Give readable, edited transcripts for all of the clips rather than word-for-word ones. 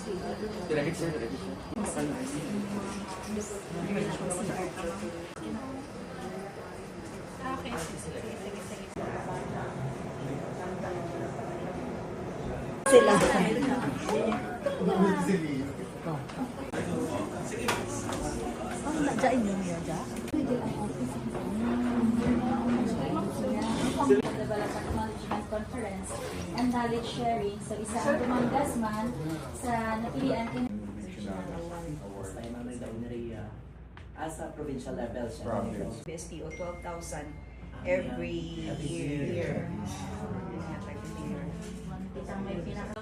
Direct sir. Sila. Nadyain niyo niya dyan? Development Management Conference and Knowledge Sharing. So, isa ang tumanggasman sa napilian as a provincial level siya. BSPO 12,000 every year. may pinaka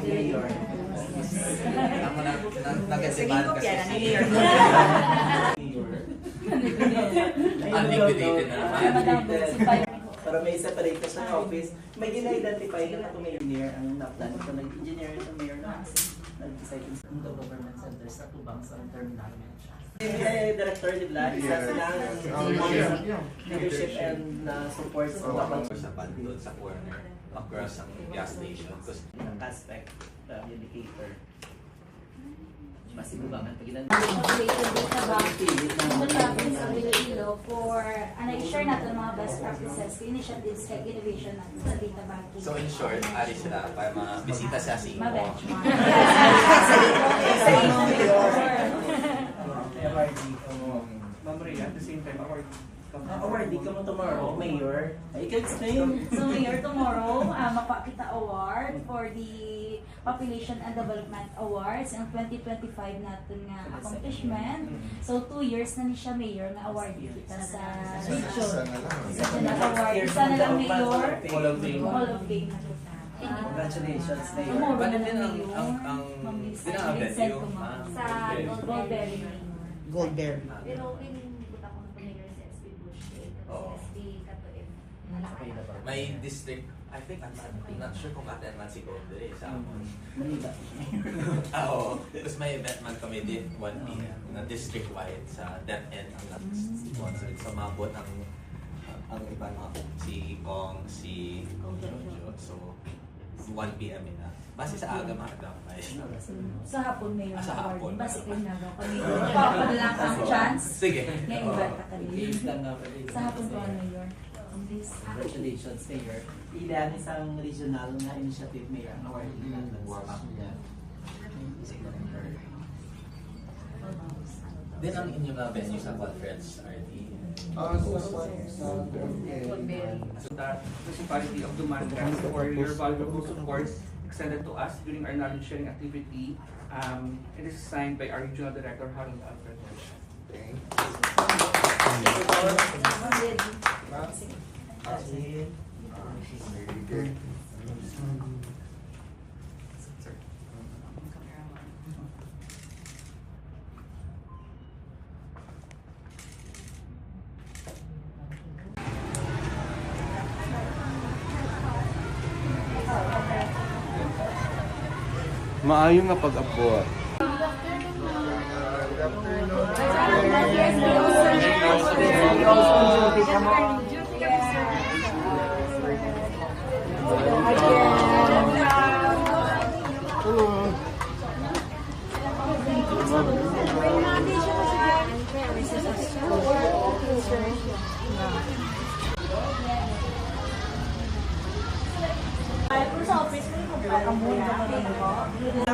Mayor. Sige ko kaya na mayor. Unliquidated na naman. Para may separate ka sa office, may gina-identify ka na kung may engineer ang naplan. So, nag-engineer sa mayor na nag-decide yung government centers sa tubang sa term namin siya. Director, di ba? Isa silang leadership and support sa Sa bandol, sa corner, across ang gas station. ng aspect, the indicator. Masibubangan pag ilan. Population data bank in the province of Iloilo for i-share natin mga best practices, initiatives, kay innovation natin sa data banking. So in short, ali sila para mga bisita sa Singapore. Ma-benchmark. awardee ko mo. Ma'am Rhea, at the same time, Awardee ka mo tomorrow, Mayor. I can explain. So Mayor, tomorrow, mapakita award for the Population and Development Awards ang 2025 natin nga accomplishment. So 2 years na ni siya Mayor na award kita sa region. Sa na award. Isa na lang Mayor. Hall of Fame. Hall of Fame na kita. Congratulations, Mayor. Tomorrow Ano na din lang ang Mayor. pinaka-venue? Sa Goldberry. Goldberry. Pero inimbuta ko na po ngayon sa SB Bush Oo. SB Katoem. May district, I think, I'm not sure kung attend man si Goldberry sa Manila. Oo. Tapos may event man kami din, 1 p.m. na district-wide sa DepEd ang nag-sponsor. So, mabot ang iba mga si Kong, si Jojo. So, 1 p.m. na. Base sa aga mga Sa hapon Mayor Sa na hapon. award. Basta kayo nagaw kami. Papadala ang chance. Sige. Nga iba ka kami. Please lang nga pala. Sa hapon po Mayor. Congratulations, Mayor. Ilan isang regional na initiative, Mayor, ang awardee natin sa Pamilya. Din ang inyong venue sa conference, RD. so that municipality of Dumandras for your valuable support extended to us during our knowledge sharing activity. It is signed by our regional director, Harold Alfred. Maayo nga pag-abot.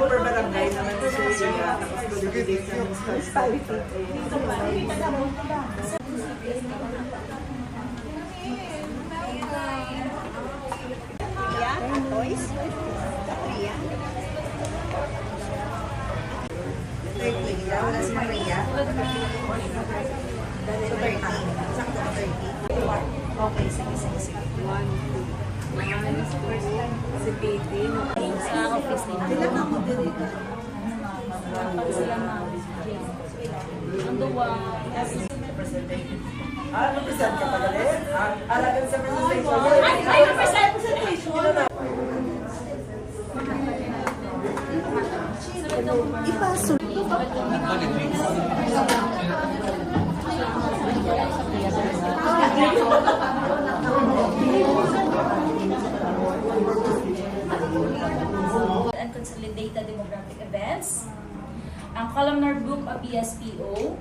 Per barangay naman siya nakapag-date sa municipality. Toys? Maria? 30. Wala si Maria? So 30. Sakto 30. Okay, sige. 1, 2. Si Pete. Sa office nila. Ilan ako din ito? Pag sila ang duwa. Represent ka pala rin? Alagan sa presentation. Ay, presentation! Ipaso. And consolidated demographic events, ang columnar book of BSPO,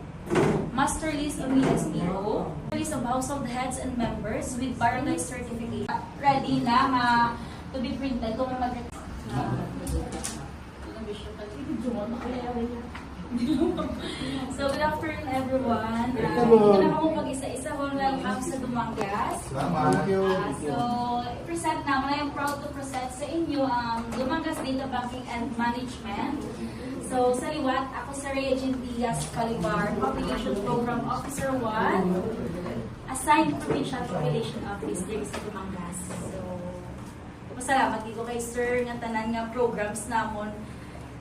master list of BSPO, list of household heads and members with paralyzed certificate. Ready na to be printed kung mag So, good afternoon everyone. Dito na ako mag-isa-isa. Welcome sa Dumangas. So, i-present namin. I am proud to present sa inyo ang Dumangas Data Banking and Management. So, sa liwat, ako si Rhea Jean Diaz Calibar, Population Program Officer 1, assigned Provincial Population Office dito sa Dumangas. So, pasalamat dito kay Sir nga tanan nga programs namon.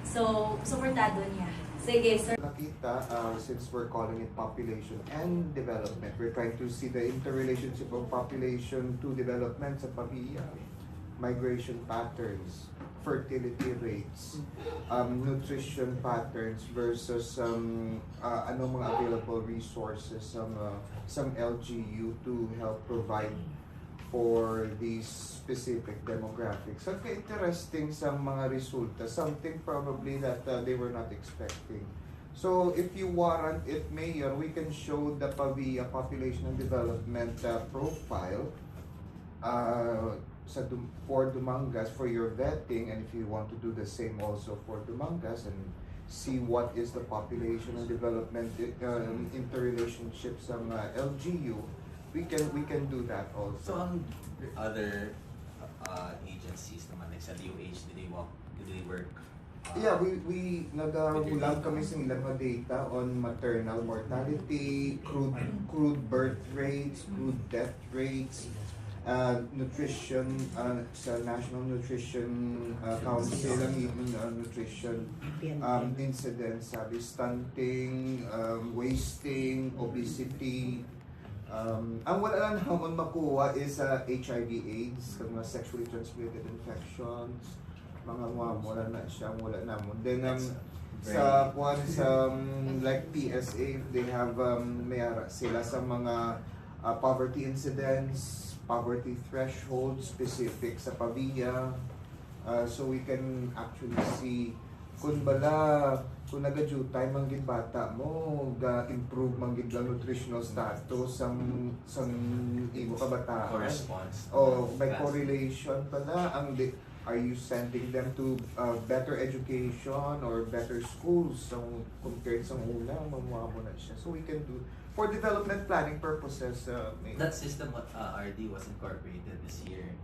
So, suportado niya. Sige, Sir. Nakita, since we're calling it population and development, we're trying to see the interrelationship of population to development sa pamilya, migration patterns, fertility rates, nutrition patterns versus ano mga available resources, some LGU to help provide for these specific demographics. So, interesting sa mga resulta, something probably that they were not expecting. So, if you warrant it, Mayor, we can show the PAVIA Population and Development profile for Dumangas for your vetting, and if you want to do the same also for Dumangas and see what is the population and development interrelationships ng LGU, we can do that also. So, ang other agencies naman, like sa DOH, did they work? Yeah, we nagahulang kami sa ilang mga data on maternal mortality, crude birth rates, crude death rates, nutrition sa National Nutrition Council, ang nutrition incidents, sabi stunting, wasting, obesity. Ang wala lang naman makuha is HIV/AIDS, mga sexually transmitted infections, mga wala na siya, wala namon. Then sa like PSA, they have mayara sila sa mga poverty incidents, poverty thresholds specific sa PAVIA, so we can actually see kung kung nag-jutay manggid bata mo, ga-improve manggid lang nutritional status sang imo kabataan. Corresponds. By correlation pala, are you sending them to better education or better schools compared sa ulang, mamuha mo na siya. So we can do, for development planning purposes, That system RD was incorporated this year.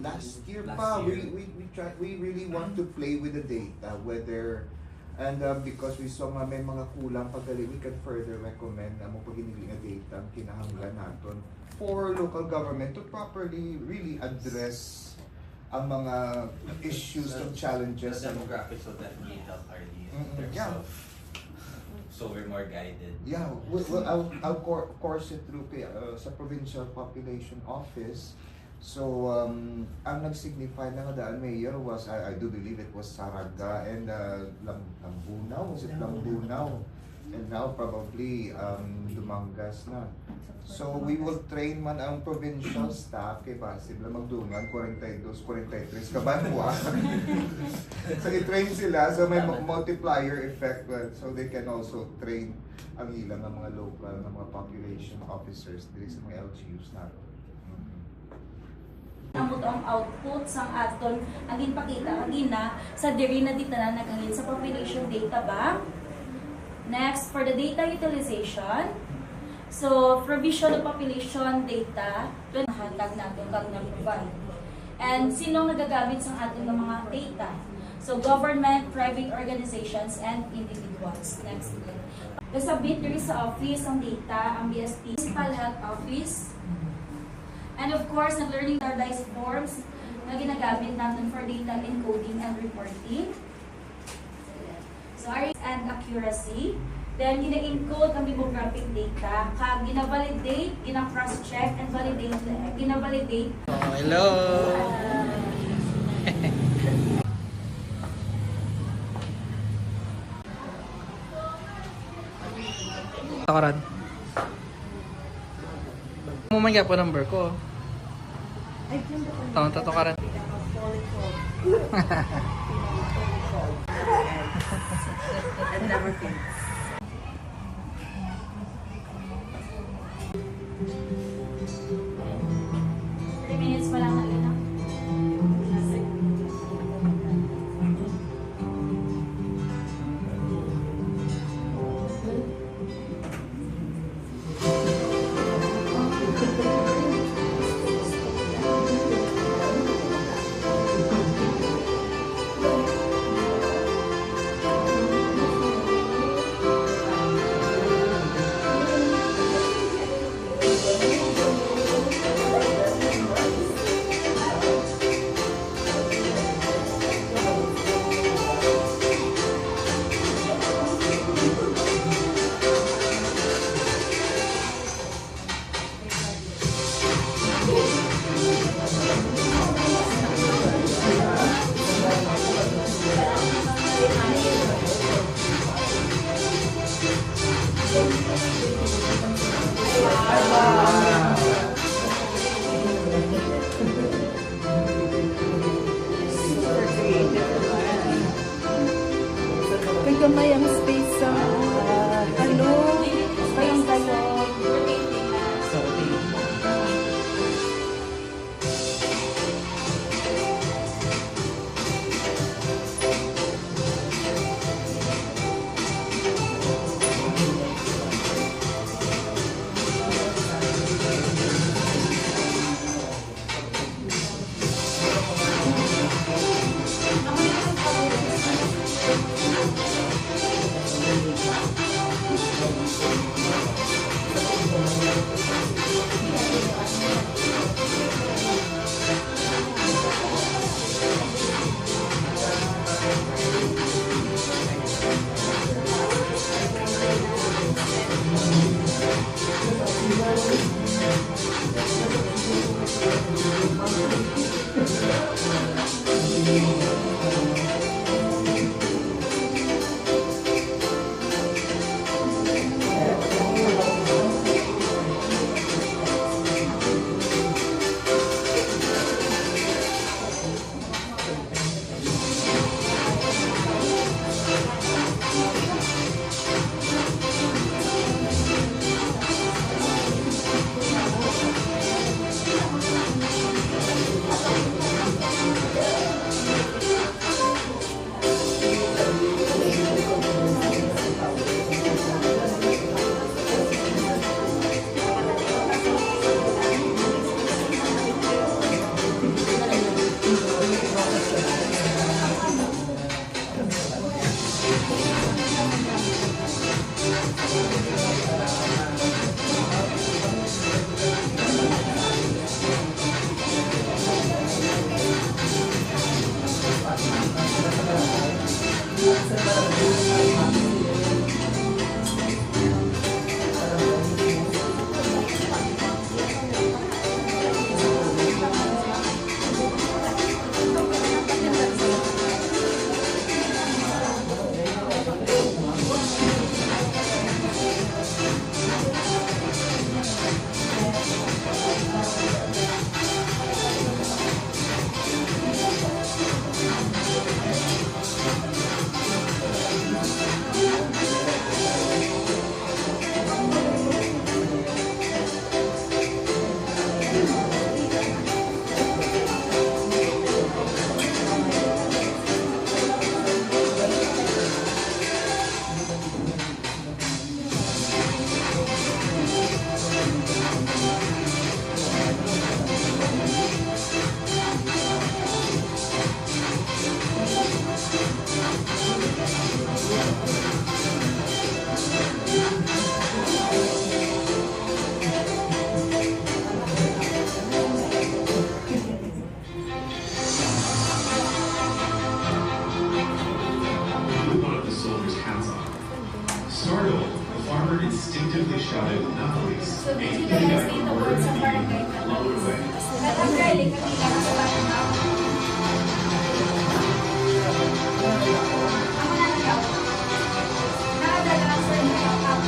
Last year Last pa, year. we really want to play with the data, whether, and because we saw nga may mga kulang pagdali, we can further recommend na mo paginili nga data ang kinahanglan naton for local government to properly really address ang mga issues and challenges. The demographics will definitely help RD in terms Yeah. of, so we're more guided. Yeah, I'll course it through sa Provincial Population Office. So, ang nag-signify na nga daan, Mayor, was, I do believe it was Saraga and Lambunaw. Was it Lambunaw? And now probably Dumangas na. So, we will train man ang provincial staff kay Basil na magdungan 42, 43 kabanwa. So, i-train sila. So, may multiplier effect. So, they can also train ang ilang ng mga local, ng mga population officers dito sa mga LGUs natin. Amot ang output sang aton ang ginpakita agina sa diri na dita na nagangin sa population data bank. Next, for the data utilization, so provision of population data, hatag natin kag na-provide. And sino nagagamit sa ating mga data? So government, private organizations, and individuals. Next. Kasabit diri sa office ang data, ang BSP, Municipal Health Office. And of course, ang learning standardized forms na ginagamit natin for data encoding and reporting. So, and accuracy. Then, gina-encode ang demographic data. Kag gina-validate, gina-cross-check, and validate, gina-validate. Hello! Takaran. Mo man po number ko. Ay, pinto ko. Tawang tatokaran. Follicle. And never fails. Minutes pa lang natin. Gamay ang space sa ano, kayang kayo. Startled, the farmer instinctively shouted, "Napolis!" So, did you guys say the words sa barangay Napolis? Nag-agaling kami lang sa barangay. Ako na nagawa. Nakadala sa inyo ang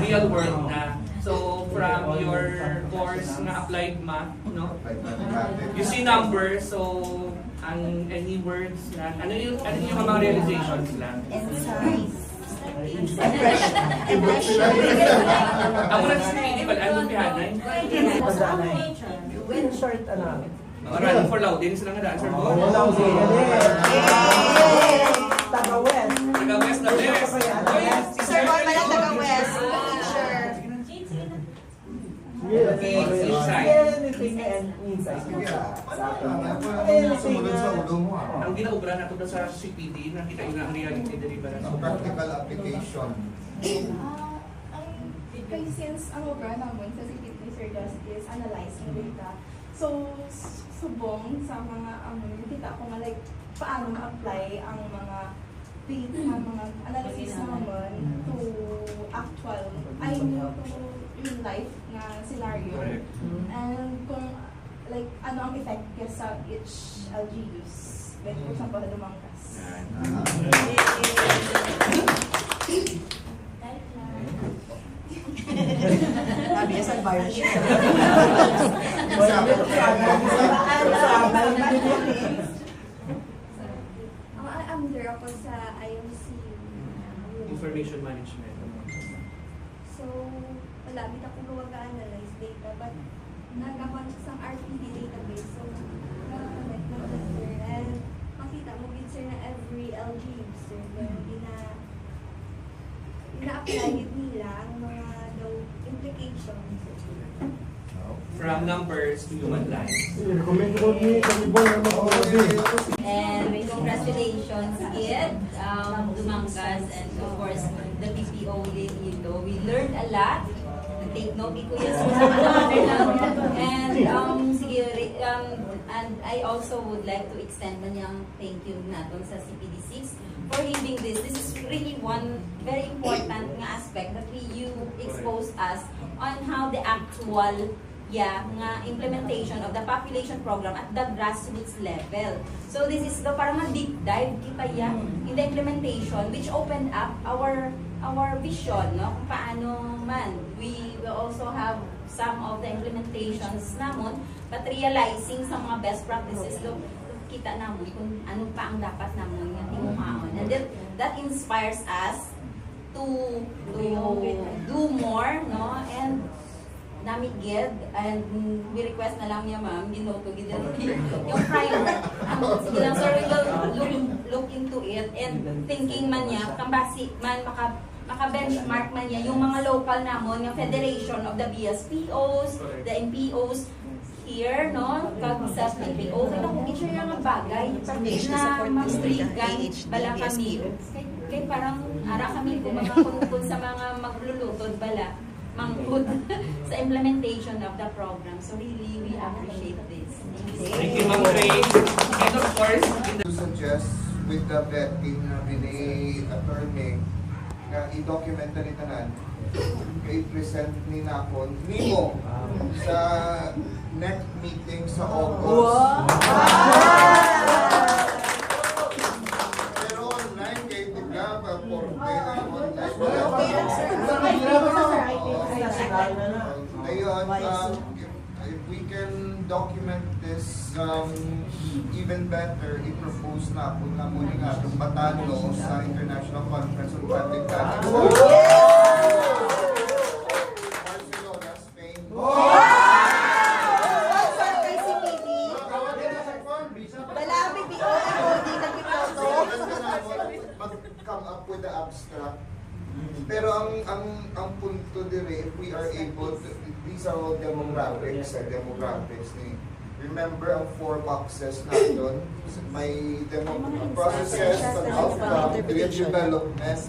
Real world na. So from your course na applied math, no? You see numbers, so any words na ano yung mga realizations lang. Ang wala sa principal, ano pihanay? When short, ano? Run for loud, din sila nga answer mo. Taga-West. Taga-West na best. Sir, Paul pala taga-West. Teacher. Anything and insight. Sumunod sa ulo mo Ang ginaubra na ito sa CPD, nakita yun ang reality deliverance. Ang practical application. Kasi since ang obra naman sa CPD ni Sir Justice, analyzing data. So, subong sa mga nakita ko nga like paano ma-apply ang mga data, mga analysis naman to actual, to real life na scenario. And kung like ano ang effect niya sa each LGUs. Like for example, Lumangkas. Obvious environment. Under ako sa IMC. Information management. So, malapit ako mag-analyze data, but nagkakuan siya sa RPD database. So, nag-connect na ko sir. And makita mo din sir na every LG user, ina-apply nila ang mga daw implications. From numbers to human life. And congratulations, Kid, Lumangkas, and of course, the PPO dito. We learned a lot. Take note, Kuya. And sige, and I also would like to extend manyang thank you natin sa CPD6 for leading this. This is really one very important nga aspect that you expose us on how the actual nga implementation of the population program at the grassroots level. So this is the parang deep dive kita in the implementation, which opened up our vision, no, kung paano man. We will also have some of the implementations namon, but realizing sa mga best practices, kita namon kung ano pa ang dapat namon nga tinguhaon. And that inspires us to do more, no, and namigid, and we request na lang niya ma'am, ginoto gid yung prior. Sige lang sir, we will look into it and thinking man niya, kambasi man maka-benchmark man niya yung mga local namon, yung Federation of the BSPOs, the MPOs here, no? Kag sa PPO, kaya kung i-share yung bagay na mag-trigan bala kami. Kaya parang ara kami kung mga kunukod sa mga maglulutod bala mangkod sa implementation of the program. So really, we appreciate this. Thank you, Ma'am Grace. And of course, To suggest with the vetting na attorney na i-document na tanan, i-present ni Nakon nimo sa next meeting sa August. Pero online kay Tigaba, for online. Ayun, if we can document this even better, i-propose na ako na muli nga itong patalo sa International Conference on Traffic Planning. Barcelona, Spain. Mag-come up with the abstract. Pero ang punto dire, if we are able to, these are all demographics. Remember ang 4 boxes natin, may processes, outcome, development.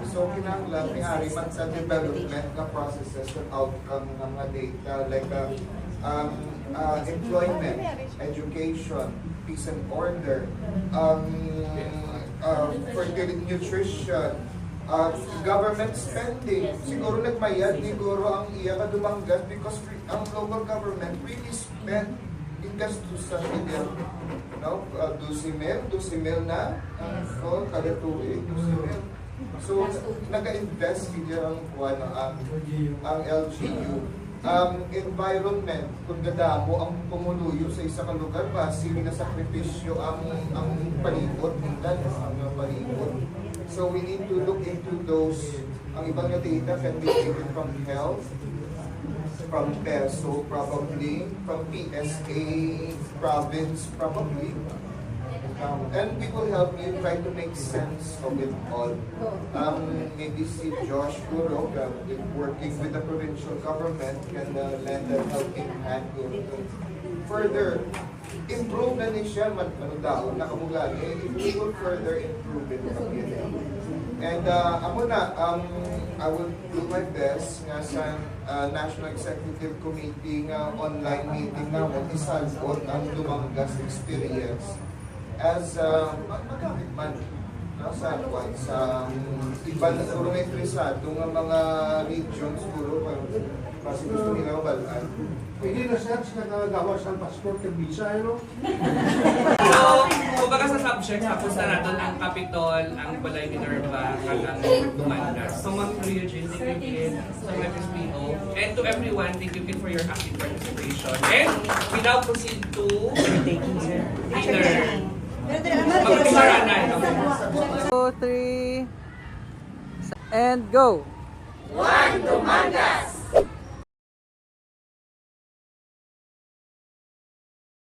So kinahanglan may ari man sa development ng processes and outcome ng mga data like employment, education, peace and order, fertility, nutrition, government spending. Siguro nagmayad, siguro ang iya ka dumanggas because ang local government really spent in gastusan nila. No? 12 mil na. So, kada tuig, 12 mil. So, nag-invest sila ang LGU. Environment, kung dadamo ang pumuluyo sa isa ka lugar, basi na sakripisyo ang palibot, ang palibot. So we need to look into those. Ang ibang na data can be taken from health, from PESO probably, from PSA province probably. And we will help you try to make sense of it all. Maybe si Josh Guro, working with the provincial government, can lend a helping hand to further improve na niya nakamugani, we will further improve it again. And I will do my best nga sa National Executive Committee nga online meeting na isagot ang Dumanggas experience as magamit man sa iba na siguro may interesado ng mga regions siguro kasi gusto nila mabalaan. Hindi na sir, nagagawas ng passport at visa, no? So, kumbaga sa subjects, tapos na natin ang Capitol, ang Balay Minerva, at ang Dumangas. So, Ma'am Rio Jane, thank you again sa MFSPO. And to everyone, thank you again for your active participation. And we now proceed to dinner. Mag-usaran na. 2, 3, and go! 1 Dumangas!